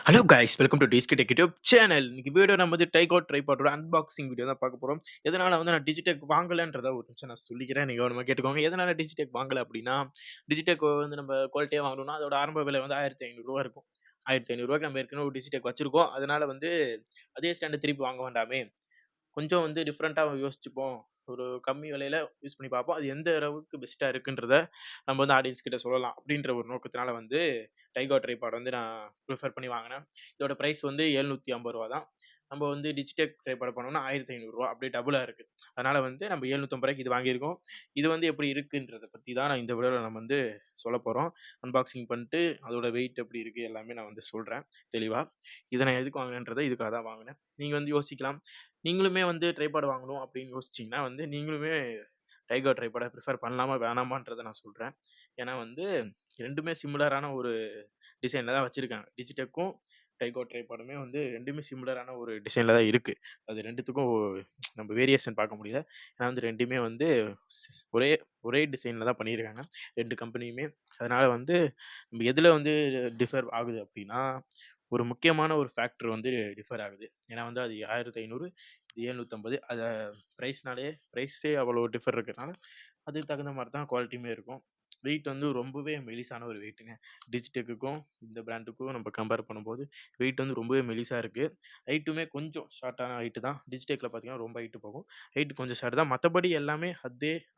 Hello guys welcome to Disky Tech YouTube channel. இன்னைக்கு வீடியோ நம்ம வந்து டைகோ ட்ரைபாடோட அன்பாக்சிங் வீடியோ தான் பார்க்க போறோம். எதனால வந்து நான் டிஜிடெக் வாங்கலன்றத ஒரு நிமிஷம் நான் சொல்லிக்கிறேன். நீங்க கவனமா கேட்டுக்கோங்க. எதனால டிஜிடெக் வாங்கல அப்படின்னா, டிஜிடெக் வந்து நம்ம குவாலிட்டியா வாங்கணும்னா அதோட ஆரம்ப விலை வந்து ரூ. 1500 இருக்கும். ரூ. 1500க்கு நம்ம ஏற்கனவே ஒரு டிஜிடெக் வச்சிருக்கோம். அதனால வந்து அதே ஸ்டாண்ட திருப்பி வாங்க வேண்டாமே. கொஞ்சம் வந்து டிஃபரெண்ட்டா யோசிச்சுப்போம். ஒரு கம்மி விலையில யூஸ் பண்ணி பார்ப்போம். அது எந்த அளவுக்கு பெஸ்ட்டா இருக்குன்றத நம்ம வந்து ஆடியன்ஸ் கிட்ட சொல்லலாம். அப்படின்ற ஒரு நோக்கத்தினால வந்து டைகோ ட்ரைபாட் வந்து நான் ப்ரிஃபர் பண்ணி வாங்குனேன். இதோட பிரைஸ் வந்து ரூ. 750 தான். நம்ம வந்து டிஜிடெக் ட்ரைபாட் பண்ணோம்னா ரூ. 1500 அப்படியே டபுளா இருக்கு. அதனால வந்து நம்ம ரூ. 750க்கு இது வாங்கியிருக்கோம். இது வந்து எப்படி இருக்குன்றத பத்தி தான் நான் இந்த வீடியோல நம்ம வந்து சொல்லப்போறோம். அன்பாக்சிங் பண்ணிட்டு அதோட வெயிட் எப்படி இருக்கு எல்லாமே நான் வந்து சொல்றேன் தெளிவா. இத நான் எதுக்கு வாங்குனேன்றத இதுக்காக தான் வாங்குனேன். நீங்க வந்து யோசிக்கலாம். நீங்களுமே வந்து ட்ரைபாட் வாங்கணும் அப்படின்னு யோசிச்சீங்கன்னா வந்து நீங்களுமே டைகர் ட்ரைபாட ப்ரிஃபர் பண்ணலாமா வேணாமான்றத நான் சொல்றேன். ஏன்னா வந்து 2மே சிமிலரான ஒரு டிசைன்ல தான் வச்சிருக்காங்க. டிஜிடெக்கும் டைகோ ட்ரைபாடுமே வந்து 2மே சிமிலரான ஒரு டிசைன்ல தான் இருக்கு. அது 2த்துக்கும் நம்ம வேரியேஷன் பார்க்க முடியல. ஏன்னா வந்து 2மே வந்து ஒரே ஒரே டிசைன்ல தான் பண்ணியிருக்காங்க. 2 கம்பெனியுமே. அதனால வந்து நம்ம எதுல வந்து டிஃபர் ஆகுது அப்படின்னா, ஒரு முக்கியமான ஒரு ஃபேக்டர் வந்து டிஃபர் ஆகுது. ஏன்னா வந்து அது 1500 இது 750 பிரைஸே அவ்வளோ டிஃபர் இருக்கனால, அதுக்கு தகுந்த மாரி தான் குவாலிட்டியுமே இருக்கும். வெயிட் வந்து ரொம்பவே மெலிசான ஒரு வெயிட்டுங்க. டிஜிடெக்குக்கும் இந்த பிராண்டுக்கும் நம்ம கம்பேர் பண்ணும்போது, வெயிட் வந்து ரொம்பவே மெலிசா இருக்கு. ஹைட்டுமே கொஞ்சம் ஷார்ட்டான ஹைட்டு தான். டிஜிடெக்ல பார்த்தீங்கன்னா ரொம்ப ஹைட்டு போகும். ஹைட் கொஞ்சம் ஷார்ட் தான். மத்தபடி எல்லாமே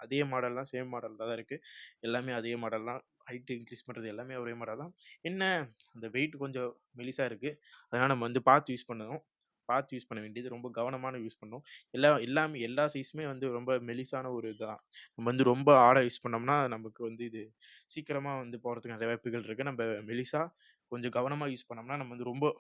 அதே மாடல் தான். சேம் மாடல்ல தான் இருக்கு. எல்லாமே அதே மாடல் தான். ஹைட் இன்கிரீஸ் பண்றது எல்லாமே ஒரே மாடல் தான். என்ன அந்த வெயிட் கொஞ்சம் மெலிசா இருக்கு. அதனால நம்ம வந்து பார்த்து யூஸ் பண்ணணும். பார்த்து யூஸ் பண்ண வேண்டியது ரொம்ப கவனமான யூஸ் பண்ணணும். எல்லா சைஸுமே வந்து ரொம்ப மெலிசான ஒரு இதுதான். நம்ம வந்து ரொம்ப ஆழ யூஸ் பண்ணோம்னா, நமக்கு வந்து இது சீக்கிரமா வந்து போறதுக்கு நெறைய வாய்ப்புகள் இருக்கு. நம்ம மெலிசா கொஞ்சம் கவனமா யூஸ் பண்ணோம்னா, நம்ம வந்து ரொம்ப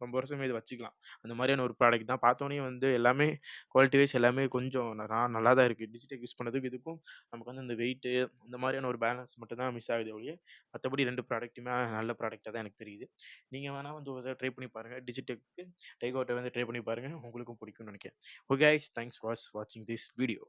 ரொம்ப வருஷமே இத வச்சுக்கலாம். அந்த மாரியான ஒரு ப்ராடக்ட் தான். பார்த்தோனே வந்து எல்லாமே குவாலிட்டி வைஸ் எல்லாமே கொஞ்சம் நல்லா தான் இருக்கு. டிஜிடெக் யூஸ் பண்ணதுக்கும் இதுக்கும் நமக்கு வந்து இந்த வெயிட்டு இந்த மாரியான ஒரு பேலன்ஸ் மட்டும் தான் மிஸ் ஆகுதே ஒழிய, மத்தபடி 2 ப்ராடக்ட்டுமே நல்ல ப்ராடக்ட்டா தான் எனக்கு தெரியுது. நீங்க வேணா வந்து ஒரு தடவ ட்ரை பண்ணி பாருங்க. டிஜிடெக்கு டைகோட்ட வந்து ட்ரை பண்ணி பாருங்க. உங்களுக்கும் பிடிக்கும்னு நெனைக்கிறேன். ஓகே கைஸ், தேங்க்ஸ் ஃபார் வாட்சிங் திஸ் வீடியோ.